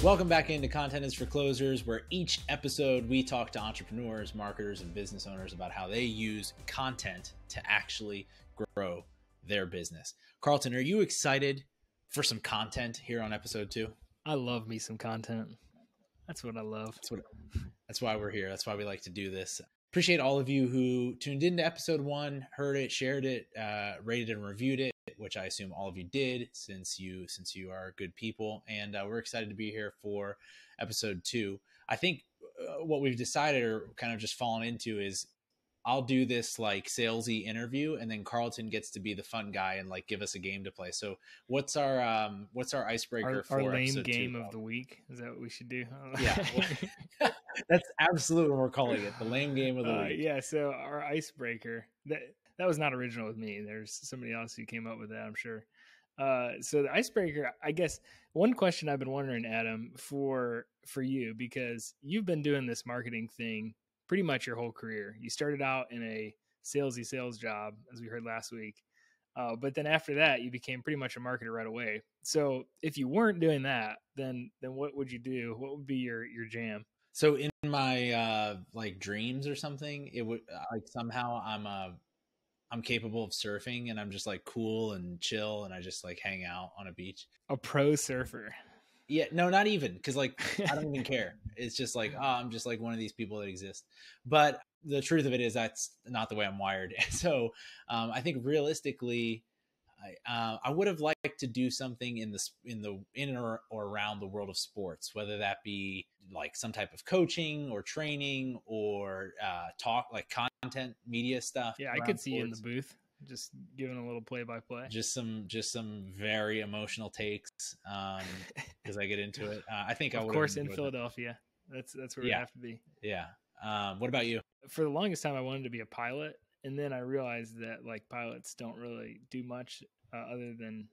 Welcome back into Content is for Closers, where each episode we talk to entrepreneurs, marketers, and business owners about how they use content to actually grow their business. Carlton, are you excited for some content here on episode 2? I love me some content. That's what I love. That's why we're here. That's why we like to do this. Appreciate all of you who tuned into episode 1, heard it, shared it, rated and reviewed it, which I assume all of you did since you are good people. And we're excited to be here for episode 2. I think what we've decided or kind of just fallen into is I'll do this like salesy interview, and then Carlton gets to be the fun guy and like give us a game to play. So what's our icebreaker for our lame episode game 2, of the week? Is that what we should do? Yeah, that's absolutely what we're calling it, the lame game of the week. Yeah. So our icebreaker that was not original with me. There's somebody else who came up with that, I'm sure. So the icebreaker, I guess, one question I've been wondering, Adam, for you, because you've been doing this marketing thing pretty much your whole career. You started out in a salesy sales job, as we heard last week. But then after that, you became pretty much a marketer right away. So if you weren't doing that, then what would you do? What would be your jam? So in my like dreams or something, it would like somehow I'm capable of surfing, and I'm just like cool and chill, and I just like hang out on a beach. A pro surfer. Yeah, no, not even, because like I don't even care. It's just like, oh, I'm just like one of these people that exist. But the truth of it is that's not the way I'm wired. So I think realistically, I would have liked to do something in or around the world of sports, whether that be like some type of coaching or training or talk like content media stuff. Yeah, I could see you in the booth, just giving a little play-by-play. Just some very emotional takes because I get into it. I think of course in Philadelphia. That's where we have to be. Yeah. What about you? For the longest time, I wanted to be a pilot, and then I realized that like pilots don't really do much other than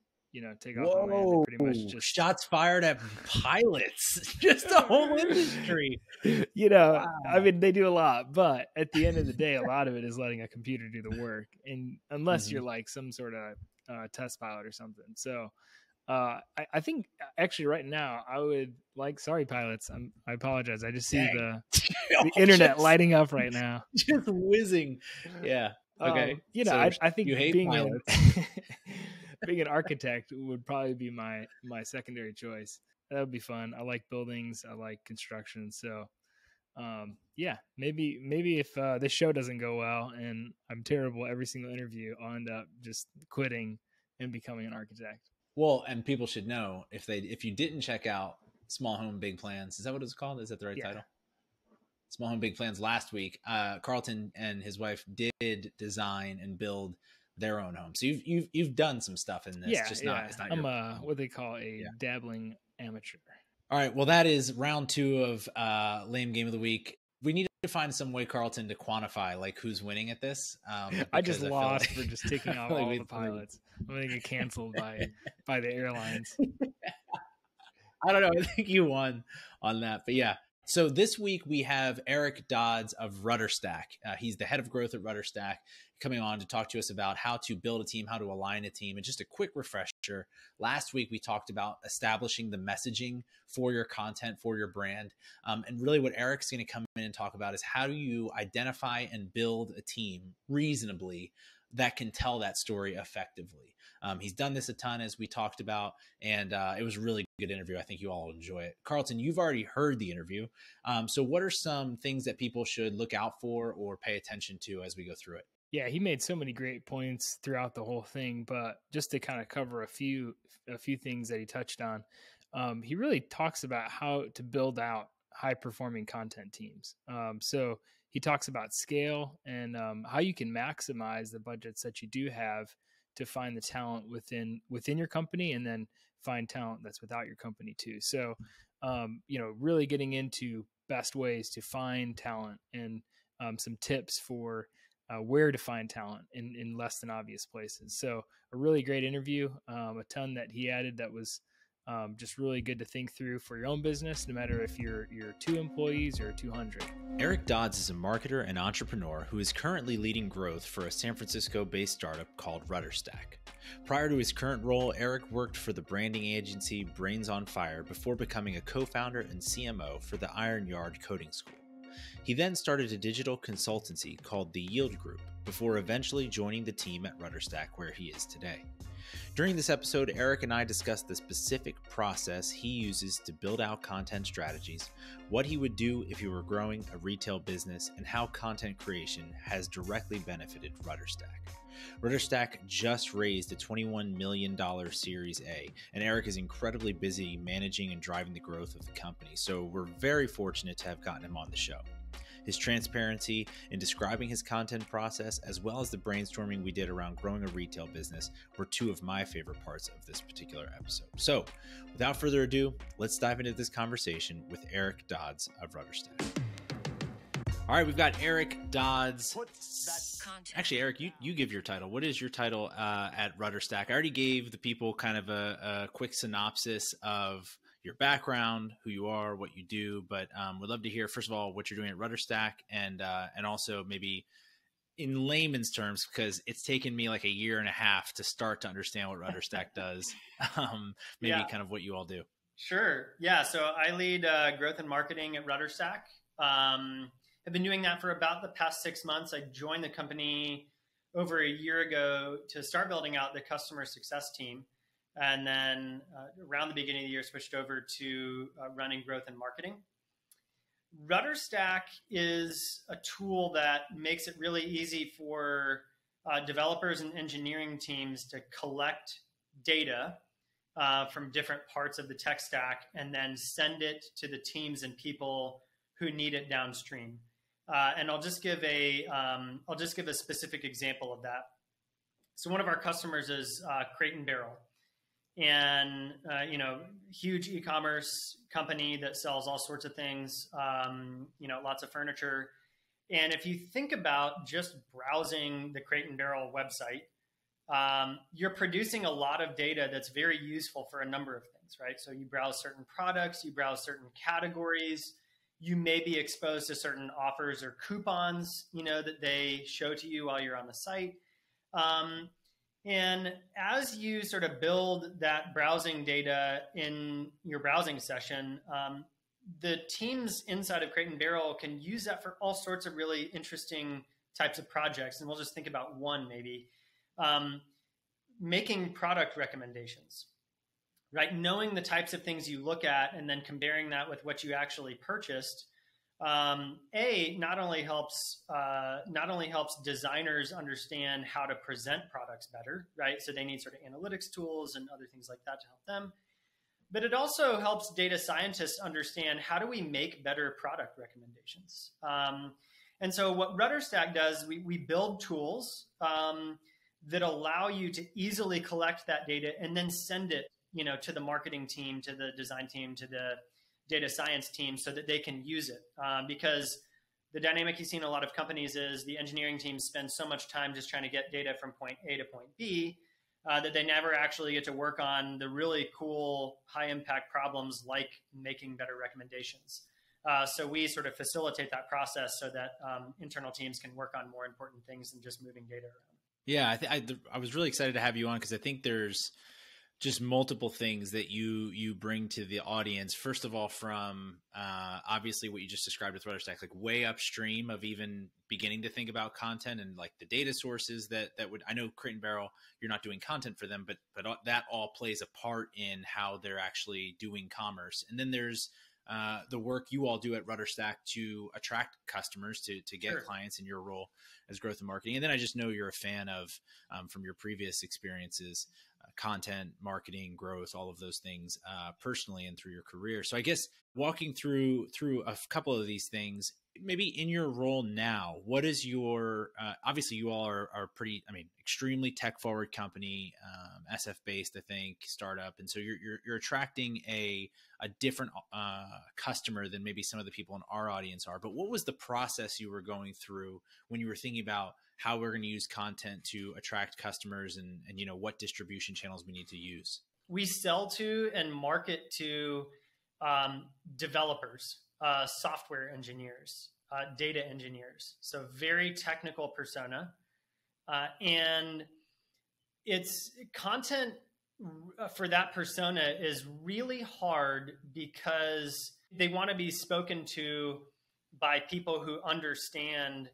take off and land. They're pretty much just shots fired at pilots. Just the whole industry. Wow. I mean, they do a lot, but at the end of the day, a lot of it is letting a computer do the work, and unless you're like some sort of test pilot or something. So I think actually right now I would like, sorry pilots, I apologize, I just see the internet lighting up right now, just whizzing. Yeah. Okay. So I think you hate pilots. Being an architect would probably be my secondary choice. That would be fun. I like buildings. I like construction. So, yeah, maybe if this show doesn't go well and I'm terrible every single interview, I'll end up just quitting and becoming an architect. Well, and people should know if you didn't check out Small Home Big Plans, is that what it's called? Is that the right title? Small Home Big Plans last week. Carlton and his wife did design and build their own home. So you've done some stuff in this. Yeah, it's not I'm what they call a dabbling amateur. All right. Well, that is round 2 of lame game of the week. We need to find some way, Carlton, to quantify like who's winning at this. I just lost for just ticking off all the pilots. I'm going to get canceled by the airlines. I don't know. I think you won on that, but yeah. So this week we have Eric Dodds of RudderStack. He's the head of growth at RudderStack, coming on to talk to us about how to build a team, how to align a team. And just a quick refresher, last week we talked about establishing the messaging for your content, for your brand. And really what Eric's going to come in and talk about is how do you identify and build a team reasonably that can tell that story effectively. He's done this a ton, as we talked about, and it was a really good interview. I think you all will enjoy it. Carlton, you've already heard the interview. So what are some things that people should look out for or pay attention to as we go through it? Yeah, he made so many great points throughout the whole thing, but just to kind of cover a few things that he touched on, he really talks about how to build out high-performing content teams. So he talks about scale and how you can maximize the budgets that you do have to find the talent within your company, and then find talent that's without your company too. So, really getting into best ways to find talent and some tips for where to find talent in less than obvious places. So a really great interview, a ton that he added that was Just really good to think through for your own business, no matter if you're 2 employees or 200. Eric Dodds is a marketer and entrepreneur who is currently leading growth for a San Francisco-based startup called RudderStack. Prior to his current role, Eric worked for the branding agency Brains on Fire before becoming a co-founder and CMO for the Iron Yard Coding School. He then started a digital consultancy called The Yield Group before eventually joining the team at RudderStack, where he is today. During this episode, Eric and I discussed the specific process he uses to build out content strategies, what he would do if he were growing a retail business, and how content creation has directly benefited RudderStack. RudderStack just raised a $21 million Series A, and Eric is incredibly busy managing and driving the growth of the company, so we're very fortunate to have gotten him on the show. His transparency in describing his content process, as well as the brainstorming we did around growing a retail business, were two of my favorite parts of this particular episode. So, without further ado, let's dive into this conversation with Eric Dodds of RudderStack. All right, we've got Eric Dodds. Actually, Eric, you give your title. What is your title at RudderStack? I already gave the people kind of a quick synopsis of your background, who you are, what you do, but we'd love to hear, first of all, what you're doing at RudderStack, and also maybe in layman's terms, because it's taken me like a year and a half to start to understand what RudderStack does, kind of what you all do. Sure. Yeah. So I lead growth and marketing at RudderStack. I've been doing that for about the past 6 months. I joined the company over a year ago to start building out the customer success team. And then around the beginning of the year, switched over to running growth and marketing. RudderStack is a tool that makes it really easy for developers and engineering teams to collect data from different parts of the tech stack and then send it to the teams and people who need it downstream. And I'll just give a specific example of that. So one of our customers is Crate & Barrel. And, huge e-commerce company that sells all sorts of things, lots of furniture. And if you think about just browsing the Crate & Barrel website, you're producing a lot of data that's very useful for a number of things, right? So you browse certain products, you browse certain categories, you may be exposed to certain offers or coupons, that they show to you while you're on the site. And as you sort of build that browsing data in your browsing session, the teams inside of Crate & Barrel can use that for all sorts of really interesting types of projects. And we'll just think about one maybe. Making product recommendations, right? Knowing the types of things you look at and then comparing that with what you actually purchased. Not only helps designers understand how to present products better, right? So they need sort of analytics tools and other things like that to help them. But it also helps data scientists understand how do we make better product recommendations. And so what RudderStack does, we build tools that allow you to easily collect that data and then send it, to the marketing team, to the design team, to the data science team so that they can use it. Because the dynamic you see in a lot of companies is the engineering teams spend so much time just trying to get data from point A to point B that they never actually get to work on the really cool high impact problems like making better recommendations. So we sort of facilitate that process so that internal teams can work on more important things than just moving data around. Yeah, I was really excited to have you on because I think there's just multiple things that you bring to the audience. First of all, from obviously what you just described with RudderStack, like way upstream of even beginning to think about content and like the data sources that would, I know Crate & Barrel, you're not doing content for them, but that all plays a part in how they're actually doing commerce. And then there's the work you all do at RudderStack to attract customers, to get clients in your role as growth and marketing. And then I just know you're a fan of, from your previous experiences, content, marketing, growth, all of those things personally and through your career. So I guess walking through a couple of these things, maybe in your role now, what is your, obviously you all are pretty, extremely tech forward company, SF based, I think, startup. And so you're attracting a different customer than maybe some of the people in our audience are. But what was the process you were going through when you were thinking about how we're going to use content to attract customers and what distribution channels we need to use? we sell to and market to developers, software engineers, data engineers. So very technical persona. And it's content for that persona is really hard because they want to be spoken to by people who understand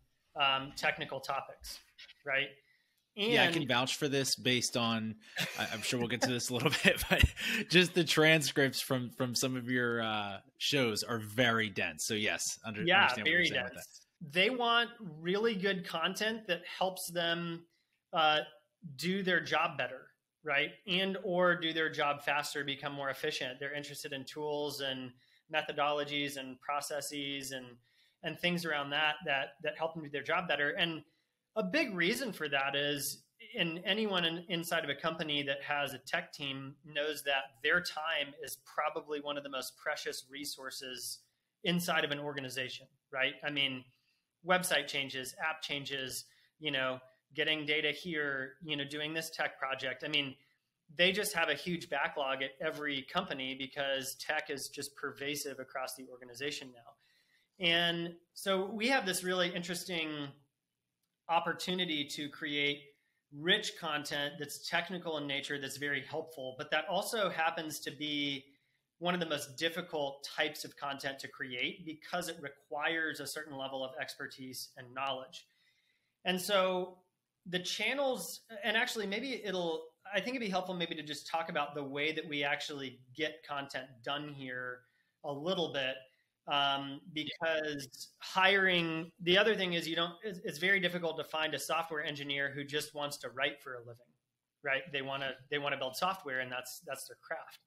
technical topics, right? And yeah, I can vouch for this based on, I'm sure we'll get to this a little bit, but just the transcripts from some of your shows are very dense. So yes, understand very what you're saying with dense. They want really good content that helps them do their job better, right? And or do their job faster, become more efficient. They're interested in tools and methodologies and processes and things around that help them do their job better. And a big reason for that is anyone inside of a company that has a tech team knows that their time is probably one of the most precious resources inside of an organization, right? I mean, website changes, app changes, getting data here, doing this tech project. I mean, they just have a huge backlog at every company because tech is just pervasive across the organization now. And so we have this really interesting opportunity to create rich content that's technical in nature, that's very helpful, but that also happens to be one of the most difficult types of content to create because it requires a certain level of expertise and knowledge. And so the channels, and actually I think it'd be helpful maybe to just talk about the way that we actually get content done here a little bit. Because hiring, the other thing is it's very difficult to find a software engineer who just wants to write for a living, right? They want to build software, and that's their craft.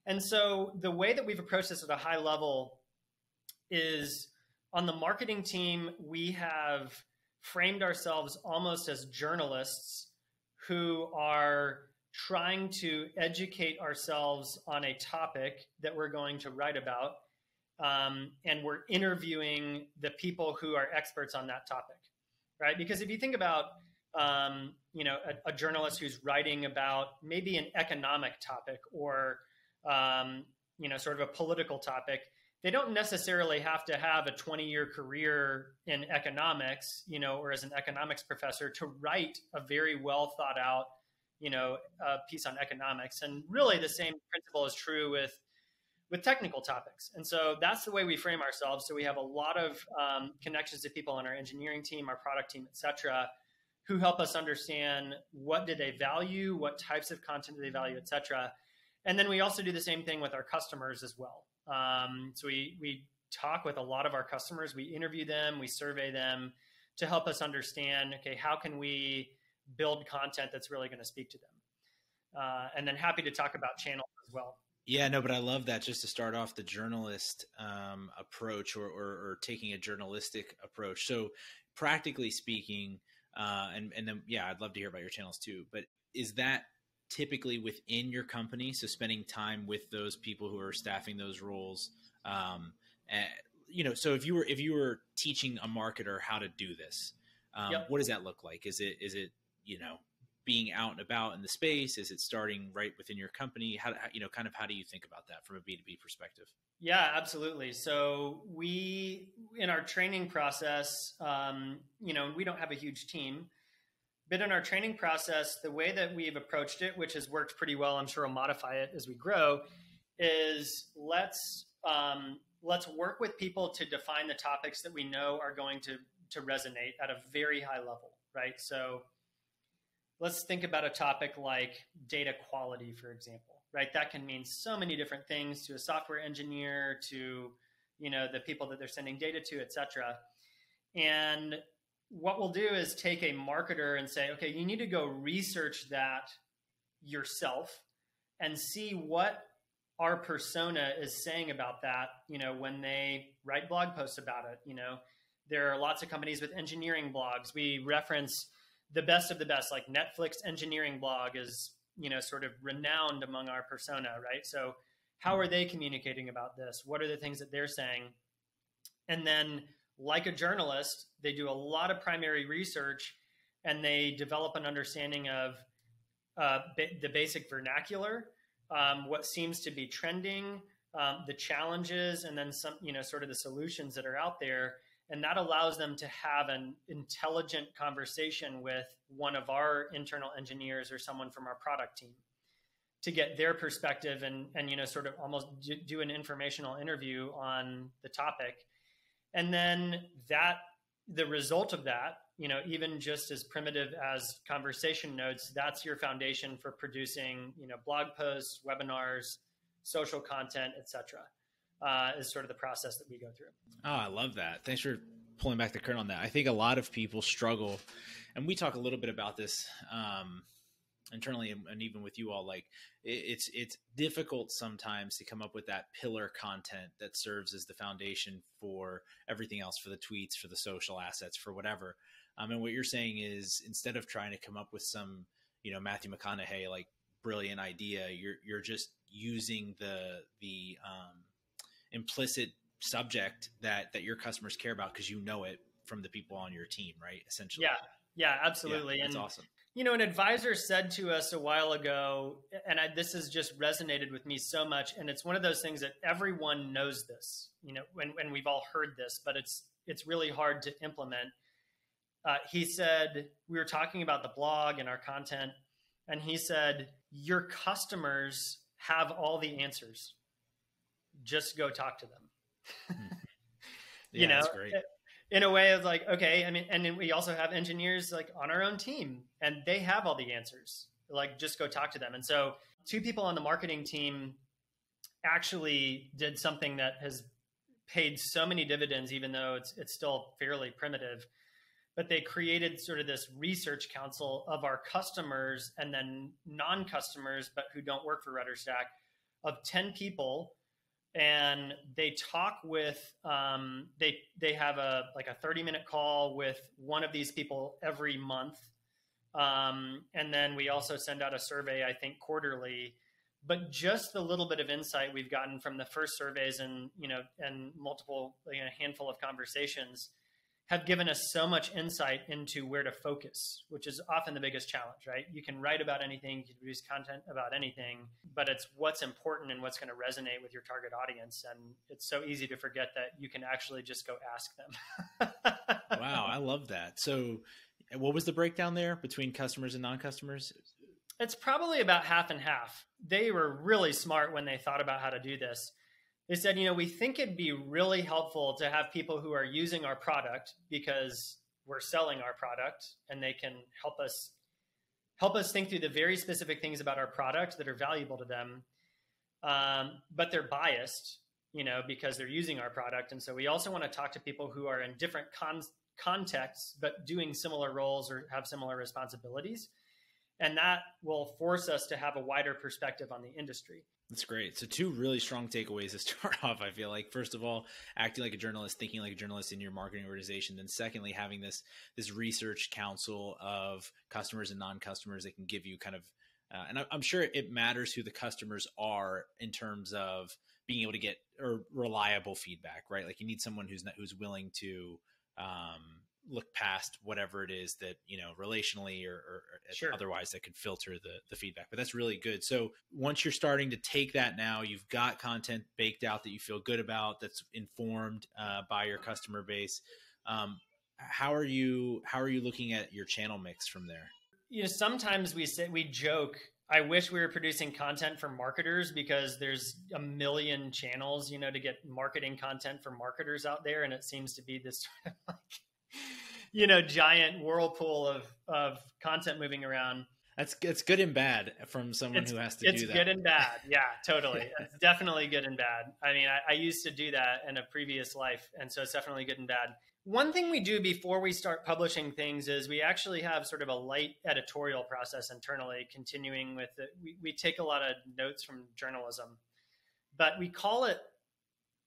And so the way that we've approached this at a high level is on the marketing team, we have framed ourselves almost as journalists who are trying to educate ourselves on a topic that we're going to write about. And we're interviewing the people who are experts on that topic, right? Because if you think about, a journalist who's writing about maybe an economic topic or, sort of a political topic, they don't necessarily have to have a 20-year career in economics, or as an economics professor to write a very well thought out, piece on economics. And really the same principle is true with technical topics. And so that's the way we frame ourselves. So we have a lot of connections to people on our engineering team, our product team, et cetera, who help us understand what do they value, what types of content do they value, et cetera. And then we also do the same thing with our customers as well. So we talk with a lot of our customers, we interview them, we survey them to help us understand, okay, how can we build content that's really going to speak to them? And then happy to talk about channels as well. Yeah, no, but I love that, just to start off the journalist approach or taking a journalistic approach. So practically speaking, and then, yeah, I'd love to hear about your channels too, but is that typically within your company? So spending time with those people who are staffing those roles, so if you were teaching a marketer how to do this, what does that look like? Is it, being out and about in the space? Is it starting right within your company? How do you think about that from a B2B perspective? Yeah, absolutely. So in our training process, we don't have a huge team, but in our training process, the way that we've approached it, which has worked pretty well, I'm sure we'll modify it as we grow, is let's work with people to define the topics that we know are going to resonate at a very high level, right? So let's think about a topic like data quality, for example, right? That can mean so many different things to a software engineer, to, the people that they're sending data to, et cetera. And what we'll do is take a marketer and say, okay, you need to go research that yourself and see what our persona is saying about that, when they write blog posts about it. There are lots of companies with engineering blogs. We reference the best of the best, like Netflix engineering blog is, sort of renowned among our persona, right? So how are they communicating about this? What are the things that they're saying? And then, like a journalist, they do a lot of primary research and they develop an understanding of the basic vernacular, what seems to be trending, the challenges, and then some, sort of the solutions that are out there. And that allows them to have an intelligent conversation with one of our internal engineers or someone from our product team to get their perspective and sort of almost do an informational interview on the topic. And then the result of that, even just as primitive as conversation notes, that's your foundation for producing, blog posts, webinars, social content, etc. Is sort of the process that we go through. Oh, I love that. Thanks for pulling back the curtain on that. I think a lot of people struggle, and we talk a little bit about this internally and even with you all, like it's difficult sometimes to come up with that pillar content that serves as the foundation for everything else, for the tweets, for the social assets, for whatever. And what you're saying is, instead of trying to come up with some, Matthew McConaughey, like brilliant idea, you're just using the implicit subject that your customers care about because you know it from the people on your team, right? Essentially. Yeah, absolutely. Yeah, that's awesome. An advisor said to us a while ago, and this has just resonated with me so much, and it's one of those things that everyone knows this, when we've all heard this, but it's really hard to implement. He said, we were talking about the blog and our content, and he said, your customers have all the answers. Just go talk to them. Yeah, that's great. In a way of like, okay, I mean, and then we also have engineers like on our own team, and they have all the answers. Like, just go talk to them. And so 2 people on the marketing team actually did something that has paid so many dividends, even though it's still fairly primitive. But they created sort of this research council of our customers and then non-customers, but who don't work for RudderStack, of 10 people. And they talk with, they have a 30-minute call with one of these people every month. And then we also send out a survey, I think quarterly, but just the little bit of insight we've gotten from the first surveys and multiple, handful of conversations have given us so much insight into where to focus, which is often the biggest challenge, right? You can write about anything, you can produce content about anything, but it's what's important and what's going to resonate with your target audience. And it's so easy to forget that you can actually just go ask them. Wow, I love that. So what was the breakdown there between customers and non-customers? It's probably about half and half. They were really smart when they thought about how to do this. They said, we think it'd be really helpful to have people who are using our product because we're selling our product, and they can help us think through the very specific things about our product that are valuable to them. But they're biased, because they're using our product. And so we also want to talk to people who are in different contexts, but doing similar roles or have similar responsibilities. And that will force us to have a wider perspective on the industry. That's great. So 2 really strong takeaways to start off, I feel like. First of all, acting like a journalist, thinking like a journalist in your marketing organization. Then secondly, having this research council of customers and non-customers that can give you kind of, and I'm sure it matters who the customers are in terms of being able to get reliable feedback, right? Like, you need someone who's willing to look past whatever it is that, relationally or sure, otherwise that could filter the feedback. But that's really good. So once you're starting to take that, now you've got content baked out that you feel good about, that's informed by your customer base. How are you looking at your channel mix from there? Sometimes we joke, I wish we were producing content for marketers, because there's a million channels, to get marketing content for marketers out there. And it seems to be this sort of giant whirlpool of content moving around. It's good and bad from someone who has to do that. It's good and bad. Yeah, totally. It's definitely good and bad. I mean, I used to do that in a previous life. And so it's definitely good and bad. One thing we do before we start publishing things is we actually have sort of a light editorial process internally, continuing with it. We take a lot of notes from journalism, but we call it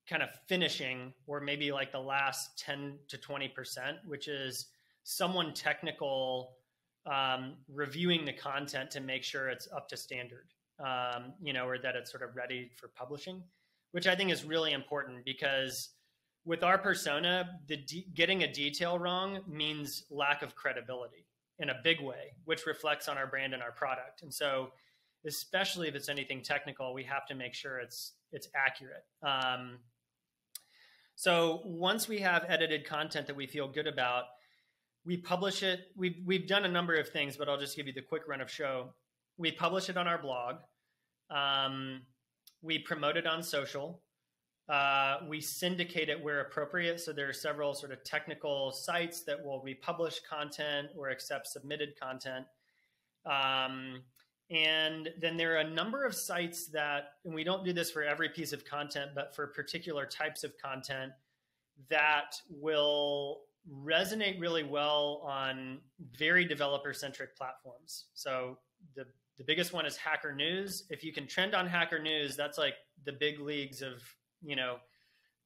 kind of finishing, or maybe like the last 10 to 20%, which is someone technical reviewing the content to make sure it's up to standard, or that it's sort of ready for publishing, which I think is really important, because with our persona, getting a detail wrong means lack of credibility in a big way, which reflects on our brand and our product. And so especially if it's anything technical, we have to make sure it's accurate. So once we have edited content that we feel good about, we publish it. We've done a number of things, but I'll just give you the quick run of show. We publish it on our blog. We promote it on social. We syndicate it where appropriate. So there are several sort of technical sites that will republish content or accept submitted content. And then there are a number of sites that, and we don't do this for every piece of content, but for particular types of content that will resonate really well on very developer-centric platforms. So the biggest one is Hacker News. If you can trend on Hacker News, that's like the big leagues of,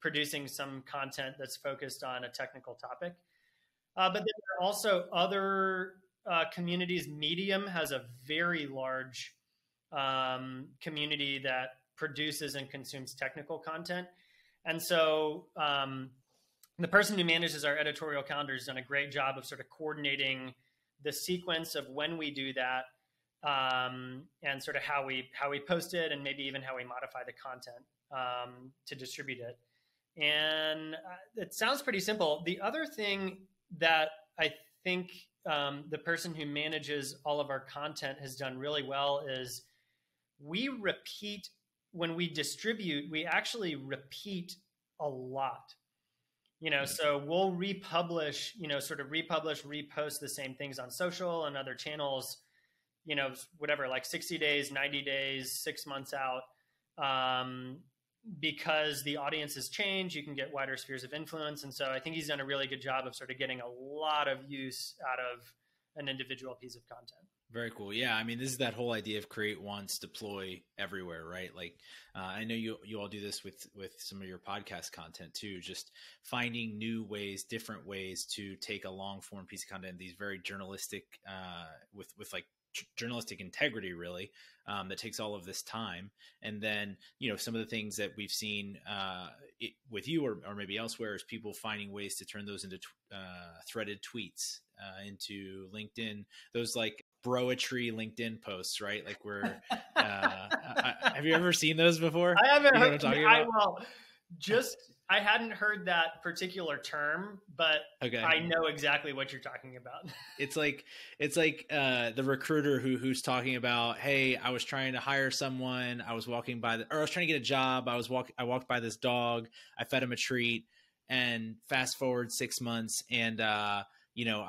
producing some content that's focused on a technical topic. But then there are also other communities. Medium has a very large community that produces and consumes technical content. And so the person who manages our editorial calendar has done a great job of sort of coordinating the sequence of when we do that, and sort of how we post it, and maybe even how we modify the content to distribute it. And it sounds pretty simple. The other thing that I think the person who manages all of our content has done really well is we repeat. When we distribute, we actually repeat a lot. So we'll republish, repost the same things on social and other channels, whatever, like 60 days, 90 days, 6 months out. Because the audience has changed, you can get wider spheres of influence. And so I think he's done a really good job of sort of getting a lot of use out of an individual piece of content. Very cool. Yeah. I mean, this is that whole idea of create once, deploy everywhere, right? Like, I know you all do this with some of your podcast content too, just finding new ways, different ways to take a long form piece of content, these very journalistic, with like journalistic integrity, really, that takes all of this time. And then, some of the things that we've seen with you or maybe elsewhere is people finding ways to turn those into threaded tweets, into LinkedIn, those like broetry LinkedIn posts, right? Like have you ever seen those before? I haven't heard. What I'm talking about? I hadn't heard that particular term, but okay. I know exactly what you're talking about. It's like the recruiter who's talking about, hey, I was trying to hire someone. I was walking by I was trying to get a job. I walked by this dog. I fed him a treat, and fast forward 6 months, and I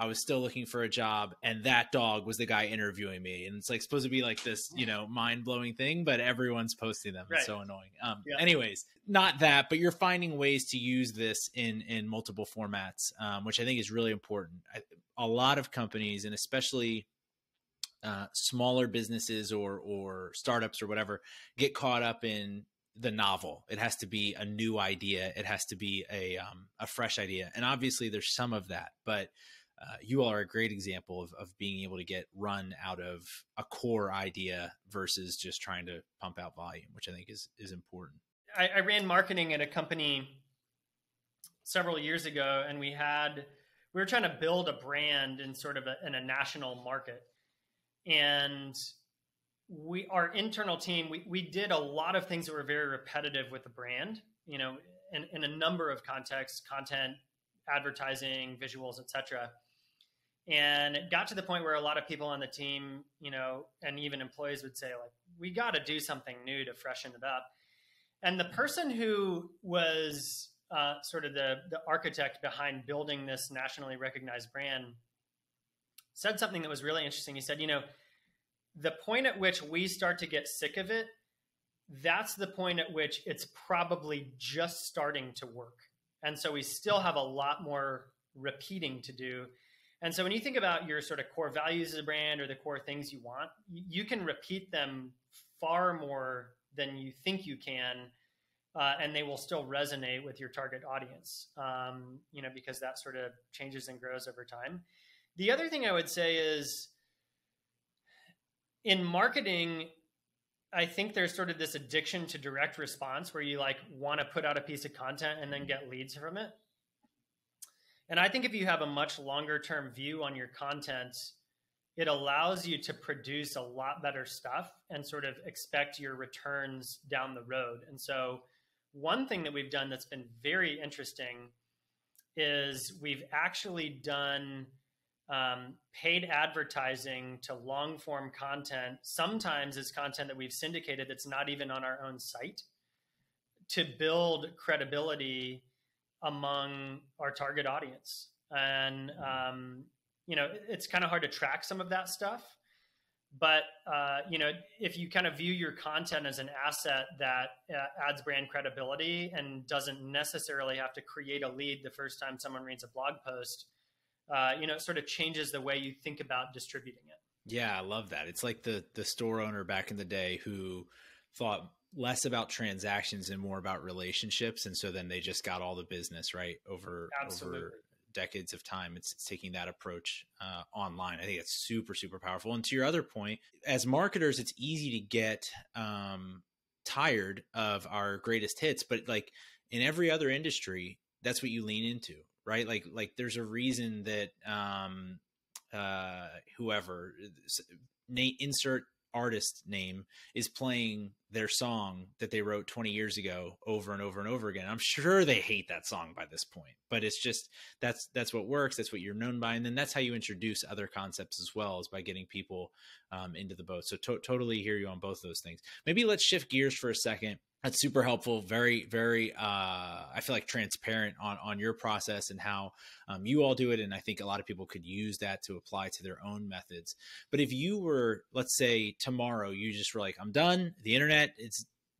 was still looking for a job, and that dog was the guy interviewing me. And it's like supposed to be like this, mind blowing thing, but everyone's posting them. Right. It's so annoying. Anyways, not that, but you're finding ways to use this in multiple formats, which I think is really important. A lot of companies, and especially smaller businesses or startups or whatever, get caught up in the novel. It has to be a new idea. It has to be a fresh idea. And obviously there's some of that, but you all are a great example of being able to get run out of a core idea versus just trying to pump out volume, which I think is important. I ran marketing at a company several years ago, and we were trying to build a brand in sort of in a national market. And our internal team, we did a lot of things that were very repetitive with the brand, in a number of contexts, content, advertising, visuals, etc. And it got to the point where a lot of people on the team, and even employees would say, like, we got to do something new to freshen it up. And the person who was sort of the architect behind building this nationally recognized brand said something that was really interesting. He said, the point at which we start to get sick of it, that's the point at which it's probably just starting to work. And so we still have a lot more repeating to do. And so when you think about your sort of core values as a brand or the core things you want, you can repeat them far more than you think you can, and they will still resonate with your target audience, because that sort of changes and grows over time. The other thing I would say is in marketing, I think there's sort of this addiction to direct response where you want to put out a piece of content and then get leads from it. And I think if you have a much longer term view on your content, it allows you to produce a lot better stuff and sort of expect your returns down the road. And so one thing that we've done that's been very interesting is we've actually done paid advertising to long form content. Sometimes it's content that we've syndicated that's not even on our own site, to build credibility among our target audience. And, it's kind of hard to track some of that stuff. But, if you kind of view your content as an asset that adds brand credibility and doesn't necessarily have to create a lead the first time someone reads a blog post, it sort of changes the way you think about distributing it. Yeah, I love that. It's like the store owner back in the day who thought less about transactions and more about relationships. And so then they just got all the business, right? Over decades of time. It's taking that approach online. I think it's super, super powerful. And to your other point, as marketers, it's easy to get tired of our greatest hits, but like in every other industry, that's what you lean into, right? Like there's a reason that whoever, insert artist name, is playing their song that they wrote 20 years ago over and over and over again. I'm sure they hate that song by this point, but it's just, that's what works. That's what you're known by. And then that's how you introduce other concepts as well, is by getting people into the boat. So totally hear you on both those things. Maybe let's shift gears for a second. That's super helpful. Very, very, I feel like transparent on your process and how you all do it. And I think a lot of people could use that to apply to their own methods. But if you were, let's say tomorrow, you just were like, I'm done. The internet,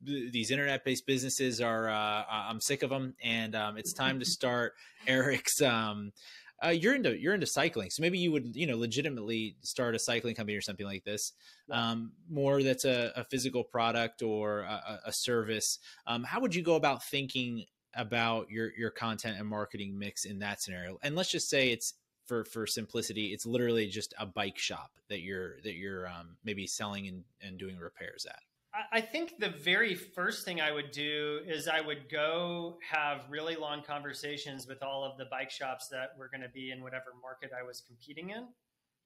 these internet-based businesses are, I'm sick of them. And it's time to start Eric's, you're into cycling. So maybe you would, legitimately start a cycling company or something like this. More that's a physical product or a service. How would you go about thinking about your content and marketing mix in that scenario? And let's just say it's, for simplicity, it's literally just a bike shop that you're maybe selling and doing repairs at. I think the very first thing I would do is I would go have really long conversations with all of the bike shops that were going to be in whatever market I was competing in.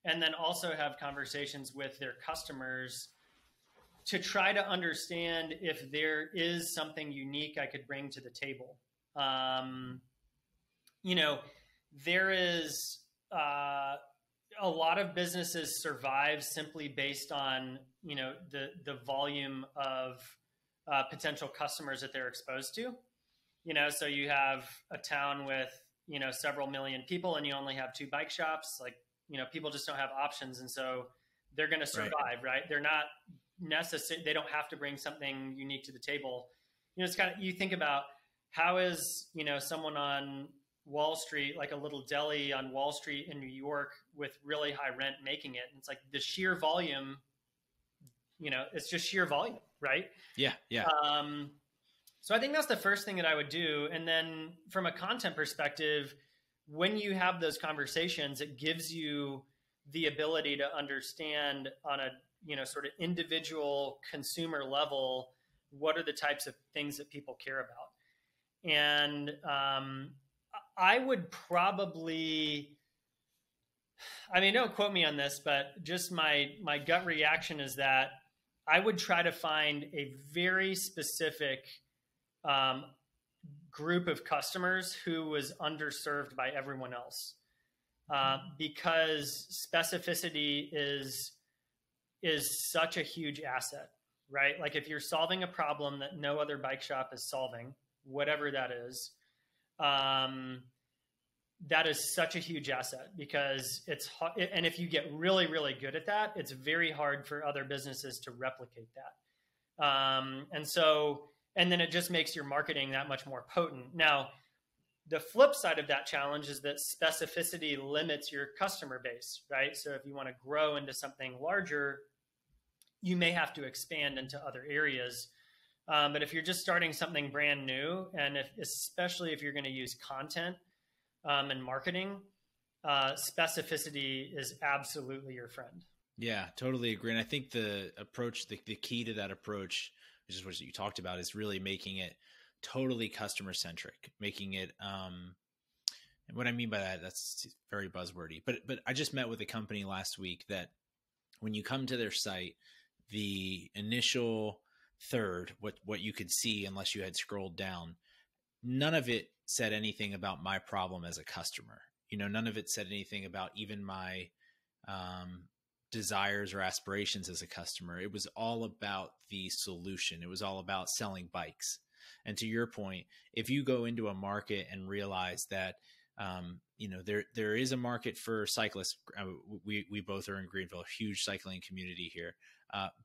And then also have conversations with their customers to try to understand if there is something unique I could bring to the table. There is a lot of businesses survive simply based on, the volume of potential customers that they're exposed to. So you have a town with, several million people and you only have 2 bike shops. Like, people just don't have options. And so they're going to survive, right? They're not necessary. They don't have to bring something unique to the table. It's kind of, you think about how is, someone on Wall Street, like a little deli on Wall Street in New York with really high rent making it. And it's like the sheer volume, it's just sheer volume, right? Yeah. Yeah. So I think that's the first thing that I would do. And then from a content perspective, when you have those conversations, it gives you the ability to understand on a, sort of individual consumer level, what are the types of things that people care about. And I would probably, don't quote me on this, but just my gut reaction is that I would try to find a very specific group of customers who was underserved by everyone else, because specificity is such a huge asset, right? Like if you're solving a problem that no other bike shop is solving, whatever that is such a huge asset, because it's and if you get really, really good at that, it's very hard for other businesses to replicate that. And then it just makes your marketing that much more potent. Now, the flip side of that challenge is that specificity limits your customer base, right? So if you want to grow into something larger, you may have to expand into other areas. But if you're just starting something brand new, and especially if you're going to use content and marketing, specificity is absolutely your friend. Yeah, totally agree. And I think the approach, the key to that approach, which is what you talked about, is really making it totally customer centric, making it, and what I mean by that, that's very buzzwordy, but I just met with a company last week that when you come to their site, the initial third, what you could see unless you had scrolled down, none of it said anything about my problem as a customer. None of it said anything about even my desires or aspirations as a customer. It was all about the solution. It was all about selling bikes. And to your point, if you go into a market and realize that there is a market for cyclists. We both are in Greenville, a huge cycling community here.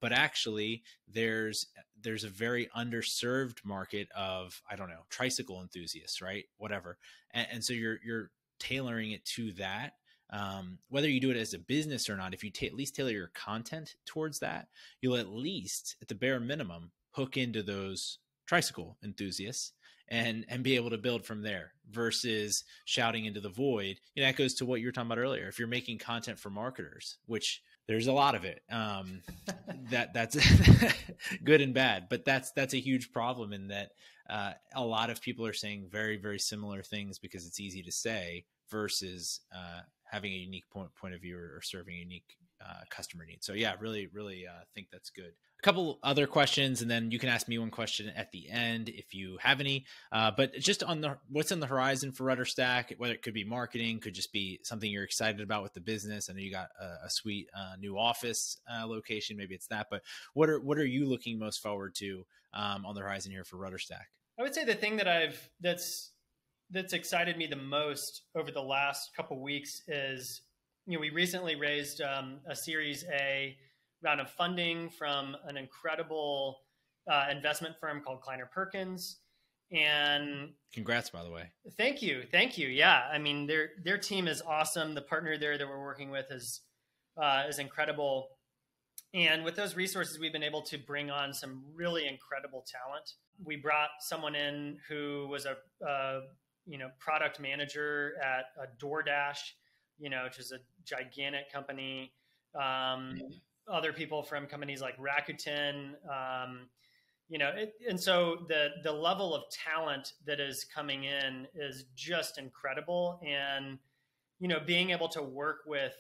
But actually there's a very underserved market of, I don't know, tricycle enthusiasts, right? Whatever. And so you're tailoring it to that. Whether you do it as a business or not, if you at least tailor your content towards that, you'll at least, at the bare minimum, hook into those tricycle enthusiasts and be able to build from there versus shouting into the void. That goes to what you were talking about earlier. If you're making content for marketers, which there's a lot of it, that's good and bad, but that's a huge problem in that a lot of people are saying very, very similar things because it's easy to say versus having a unique point of view or serving a unique customer need. So yeah, really think that's good. A couple other questions, and then you can ask me one question at the end if you have any. But just on what's on the horizon for RudderStack, whether it could be marketing, could just be something you're excited about with the business. I know you got a sweet new office location, maybe it's that. But what are you looking most forward to on the horizon here for RudderStack? I would say the thing that's excited me the most over the last couple weeks is, we recently raised a Series A round of funding from an incredible investment firm called Kleiner Perkins. And congrats, by the way. Thank you. Yeah. I mean, their team is awesome. The partner there that we're working with is incredible. And with those resources, we've been able to bring on some really incredible talent. We brought someone in who was a product manager at DoorDash, which is a gigantic company. Other people from companies like Rakuten, and so the level of talent that is coming in is just incredible. And, being able to work with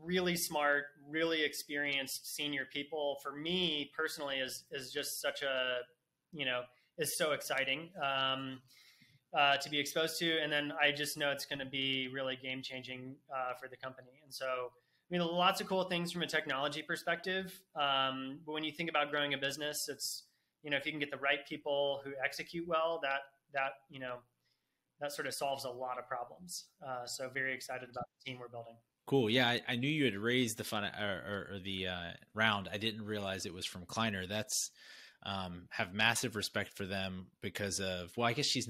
really smart, really experienced senior people for me personally is just such is so exciting to be exposed to. And then I just know it's going to be really game changing for the company. And so, lots of cool things from a technology perspective. But when you think about growing a business, it's, if you can get the right people who execute well, that sort of solves a lot of problems. So very excited about the team we're building. Cool. Yeah. I knew you had raised the fund or the round. I didn't realize it was from Kleiner. That's have massive respect for them because of, well, I guess she's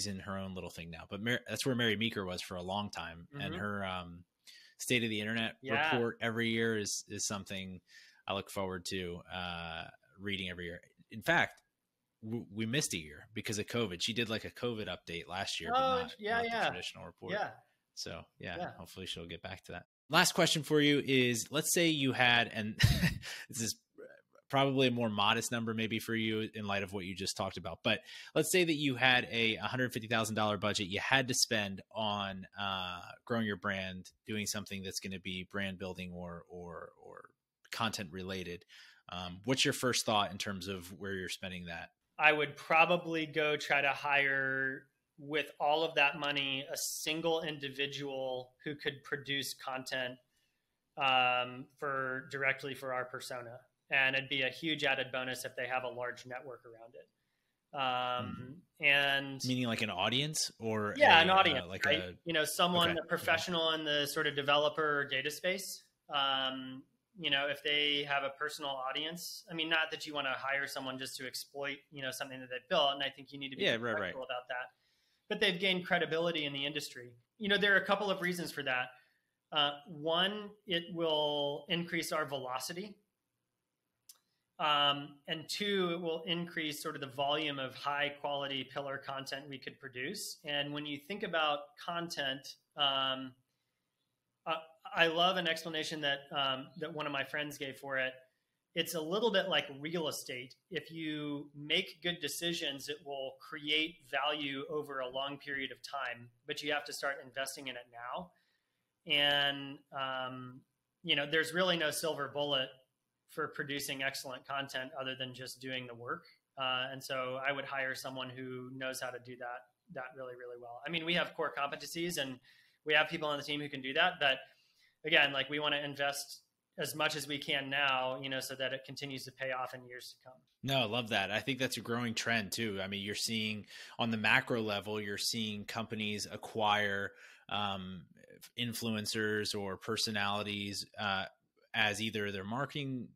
in her own little thing now, but that's where Mary Meeker was for a long time. Mm-hmm. And her, State of the Internet report every year is something I look forward to reading every year. In fact, we missed a year because of COVID. She did like a COVID update last year, but not the traditional report. Yeah. So hopefully she'll get back to that. Last question for you is, let's say you had, and this is probably a more modest number maybe for you in light of what you just talked about, but let's say that you had a $150,000 budget you had to spend on growing your brand, doing something that's going to be brand building or content related. What's your first thought in terms of where you're spending that? I would probably go try to hire, with all of that money, a single individual who could produce content directly for our persona. And it'd be a huge added bonus if they have a large network around it. And meaning like an audience or an audience, like right? A professional in the sort of developer or data space. If they have a personal audience, I mean, not that you want to hire someone just to exploit, something that they've built. And I think you need to be careful about that, but they've gained credibility in the industry. There are a couple of reasons for that. One, it will increase our velocity. And two, it will increase sort of the volume of high quality pillar content we could produce. And when you think about content, I love an explanation that one of my friends gave for it. It's a little bit like real estate. If you make good decisions, it will create value over a long period of time, but you have to start investing in it now. And, there's really no silver bullet for producing excellent content other than just doing the work. And so I would hire someone who knows how to do that really, really well. I mean, we have core competencies and we have people on the team who can do that. But again, like we want to invest as much as we can now, so that it continues to pay off in years to come. No, I love that. I think that's a growing trend too. I mean, you're seeing on the macro level, you're seeing companies acquire influencers or personalities as either their marketing,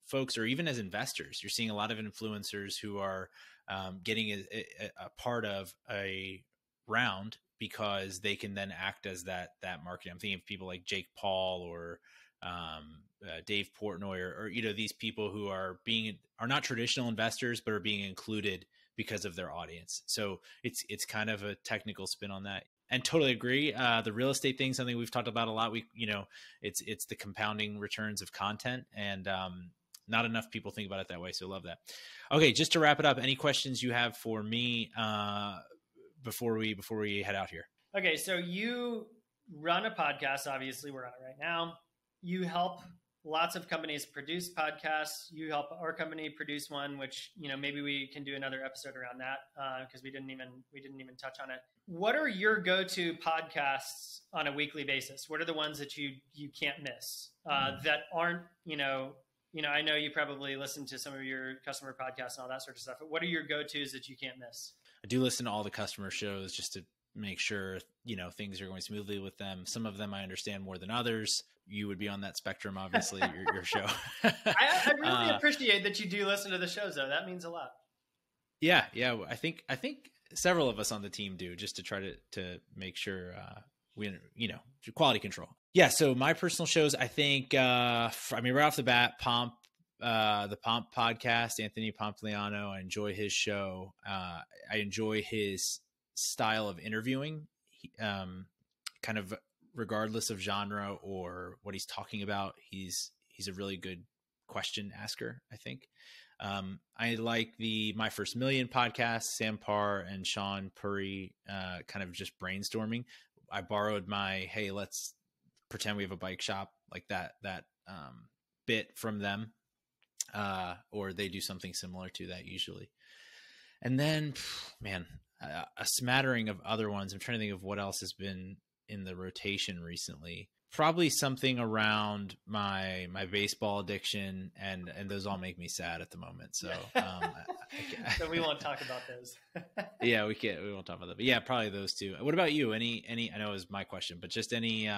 folks, or even as investors. You're seeing a lot of influencers who are getting a part of a round because they can then act as that marketing. I'm thinking of people like Jake Paul or Dave Portnoy or these people who are not traditional investors, but are being included because of their audience. So it's kind of a technical spin on that. And totally agree. The real estate thing, something we've talked about a lot. It's the compounding returns of content, and not enough people think about it that way. So love that. Okay, just to wrap it up, any questions you have for me before we head out here? Okay, so you run a podcast. Obviously, we're on it right now. You help lots of companies produce podcasts. You help our company produce one, which maybe we can do another episode around that because we didn't even touch on it. What are your go-to podcasts on a weekly basis? What are the ones that you can't miss that aren't I know you probably listen to some of your customer podcasts and all that sort of stuff. But what are your go-tos that you can't miss? I do listen to all the customer shows just to make sure things are going smoothly with them. Some of them I understand more than others. You would be on that spectrum, obviously, your show. I really appreciate that you do listen to the shows, though. That means a lot. Yeah. I think several of us on the team do, just to try to make sure we quality control. Yeah. So my personal shows, I think, right off the bat, the Pomp podcast, Anthony Pompliano. I enjoy his show. I enjoy his style of interviewing, kind of regardless of genre or what he's talking about. He's a really good question asker, I think. I like the My First Million podcast, Sam Parr and Sean Puri, kind of just brainstorming. I borrowed my, hey, let's pretend we have a bike shop, like that bit from them. Or they do something similar to that usually. And then, a smattering of other ones. I'm trying to think of what else has been in the rotation recently. Probably something around my baseball addiction, and those all make me sad at the moment. So, so we won't talk about those. Yeah, we won't talk about that. But yeah, probably those two. What about you? Any? I know it was my question, but just any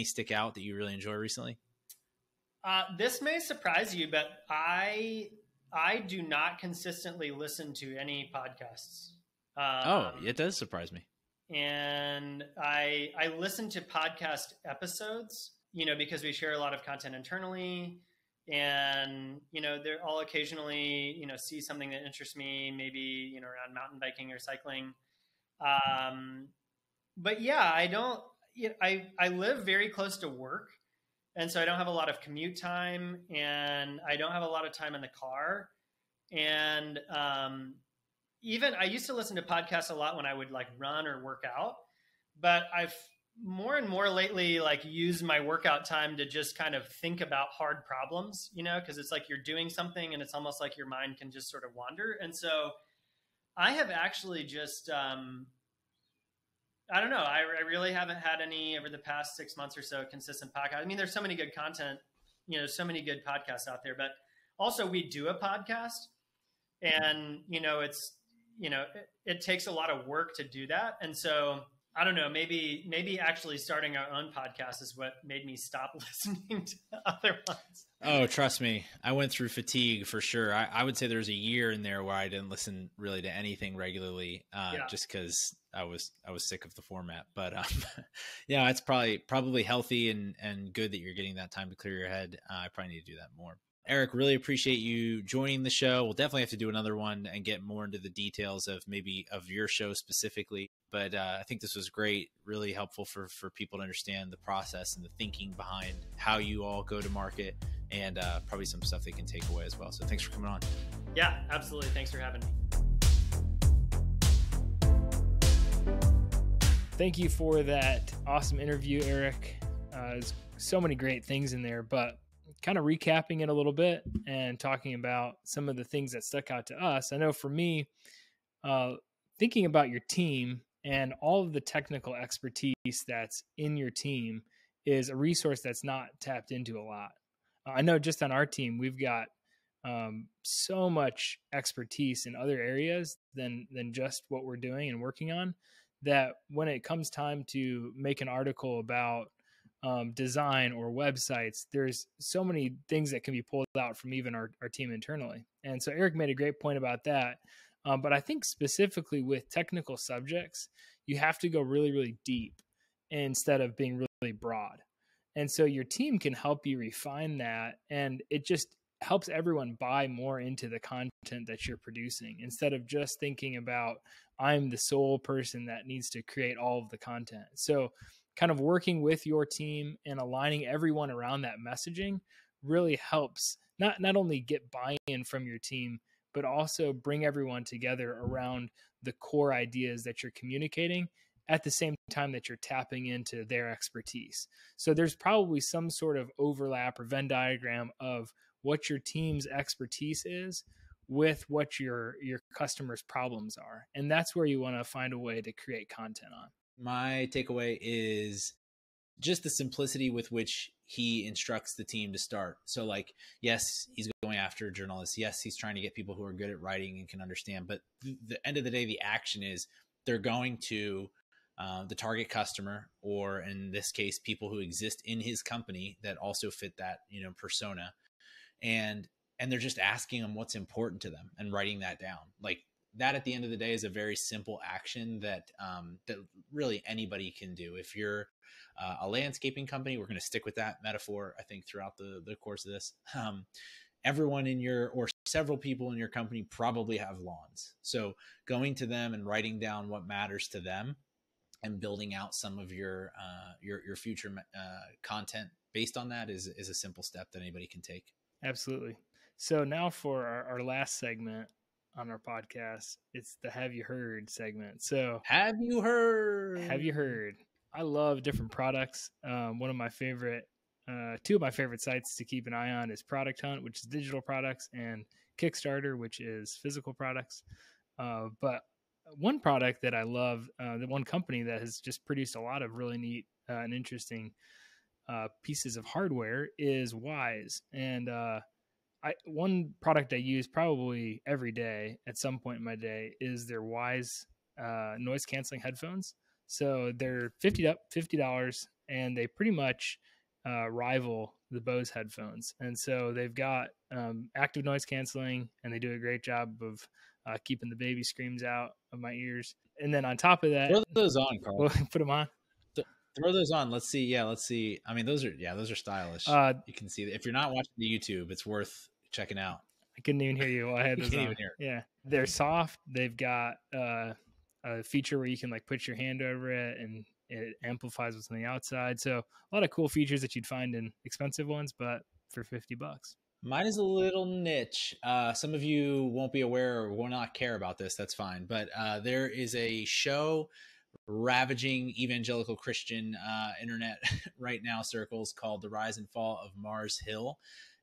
stick out that you really enjoy recently? This may surprise you, but I do not consistently listen to any podcasts. It does surprise me. And I listen to podcast episodes, because we share a lot of content internally, and, I'll occasionally, see something that interests me, maybe, around mountain biking or cycling. But yeah, I live very close to work. And so I don't have a lot of commute time, and I don't have a lot of time in the car. And even I used to listen to podcasts a lot when I would run or work out, but I've more and more lately used my workout time to just kind of think about hard problems, because it's like you're doing something and it's almost like your mind can just sort of wander. And so I have actually just I don't know. I really haven't had any over the past 6 months or so consistent podcast. I mean, there's so many good content, so many good podcasts out there, but also we do a podcast, and, it takes a lot of work to do that. And so I don't know, maybe actually starting our own podcast is what made me stop listening to other ones. Oh, trust me. I went through fatigue for sure. I would say there was a year in there where I didn't listen really to anything regularly, just because I was sick of the format. But yeah, it's probably healthy and good that you're getting that time to clear your head. I probably need to do that more. Eric, really appreciate you joining the show. We'll definitely have to do another one and get more into the details of your show specifically. But I think this was great, really helpful for people to understand the process and the thinking behind how you all go to market, and probably some stuff they can take away as well. So thanks for coming on. Yeah, absolutely. Thanks for having me. Thank you for that awesome interview, Eric. It's so many great things in there, but kind of recapping it a little bit and talking about some of the things that stuck out to us. I know for me, thinking about your team and all of the technical expertise that's in your team is a resource that's not tapped into a lot. I know just on our team, we've got so much expertise in other areas than just what we're doing and working on, that when it comes time to make an article about design or websites, there's so many things that can be pulled out from even our team internally. And so Eric made a great point about that. But I think specifically with technical subjects, you have to go really, really deep instead of being really broad. And so your team can help you refine that. And it just helps everyone buy more into the content that you're producing instead of just thinking about, I'm the sole person that needs to create all of the content. So kind of working with your team and aligning everyone around that messaging really helps not only get buy-in from your team, but also bring everyone together around the core ideas that you're communicating at the same time that you're tapping into their expertise. So there's probably some sort of overlap or Venn diagram of what your team's expertise is with what your customers' problems are. And that's where you want to find a way to create content on. My takeaway is just the simplicity with which he instructs the team to start. So like, yes, he's going after journalists. Yes, he's trying to get people who are good at writing and can understand. But the end of the day, the action is they're going to the target customer, or in this case, people who exist in his company that also fit that, persona. And they're just asking them what's important to them and writing that down. Like that at the end of the day is a very simple action that that really anybody can do. If you're a landscaping company, we're going to stick with that metaphor, I think, throughout the course of this. Everyone in your, or several people in your company probably have lawns. So going to them and writing down what matters to them and building out some of your future content based on that is a simple step that anybody can take. Absolutely. So now for our last segment on our podcast, it's the Have You Heard segment. So Have you heard? Have you heard? I love different products. One of my favorite, two of my favorite sites to keep an eye on is Product Hunt, which is digital products, and Kickstarter, which is physical products. But one product that I love, the one company that has just produced a lot of really neat and interesting pieces of hardware is Wyze. And one product I use probably every day at some point in my day is their Wyze noise canceling headphones. So they're $50, and they pretty much rival the Bose headphones. And so they've got active noise canceling, and they do a great job of keeping the baby screams out of my ears. And then on top of that, throw those on, Carl. Put them on. Throw those on. Let's see. Yeah, let's see. I mean, those are stylish. You can see that. If you're not watching the YouTube, it's worth checking out. I couldn't even hear you while I had those on. Yeah, they're soft. They've got a feature where you can like put your hand over it and it amplifies what's on the outside. So a lot of cool features that you'd find in expensive ones, but for $50. Mine is a little niche. Some of you won't be aware or will not care about this. That's fine. But there is a show ravaging evangelical Christian internet right now circles called The Rise and Fall of Mars Hill.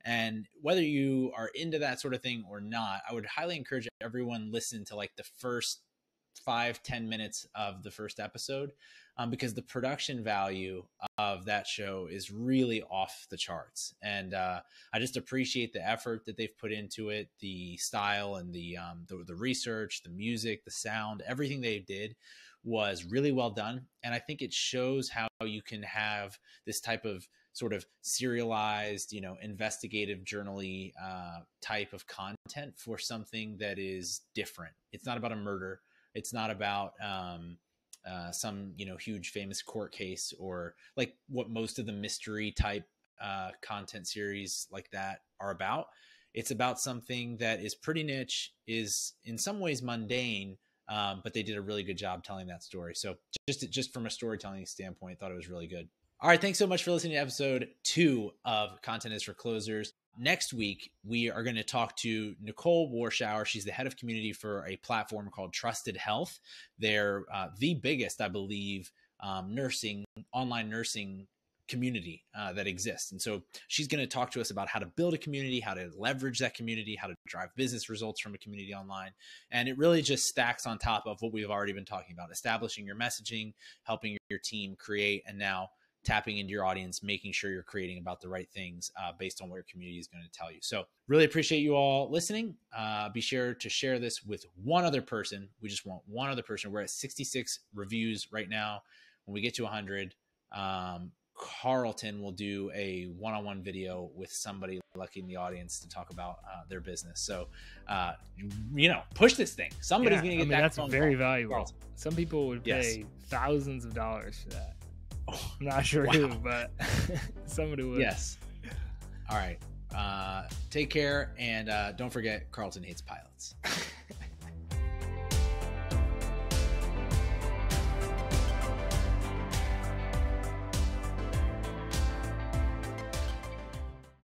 And whether you are into that sort of thing or not, I would highly encourage everyone listen to like the first 5-10 minutes of the first episode, because the production value of that show is really off the charts. And I just appreciate the effort that they've put into it, the style and the research, the music, the sound, everything they did was really well done. And I think it shows how you can have this type of sort of serialized, investigative journal-y type of content for something that is different. It's not about a murder. It's not about some, huge famous court case, or like what most of the mystery type content series like that are about. It's about something that is pretty niche, is in some ways mundane, but they did a really good job telling that story. So just from a storytelling standpoint, I thought it was really good. All right. Thanks so much for listening to episode 2 of Content is for Closers. Next week, we are going to talk to Nicole Warschauer. She's the head of community for a platform called Trusted Health. They're the biggest, I believe, online nursing community that exists. And so she's going to talk to us about how to build a community, how to leverage that community, how to drive business results from a community online. And it really just stacks on top of what we've already been talking about, establishing your messaging, helping your team create, and now tapping into your audience, making sure you're creating about the right things based on what your community is going to tell you. So really appreciate you all listening. Be sure to share this with one other person. We just want one other person. We're at 66 reviews right now. When we get to 100, Carlton will do a one-on-one video with somebody lucky in the audience to talk about their business. So, push this thing. Somebody's going to get that. That's very call. valuable. Carlton. Some people would pay thousands of dollars for that. Oh, I'm not sure who, but somebody would. Yes. All right. Take care. And don't forget, Carlton hates pilots.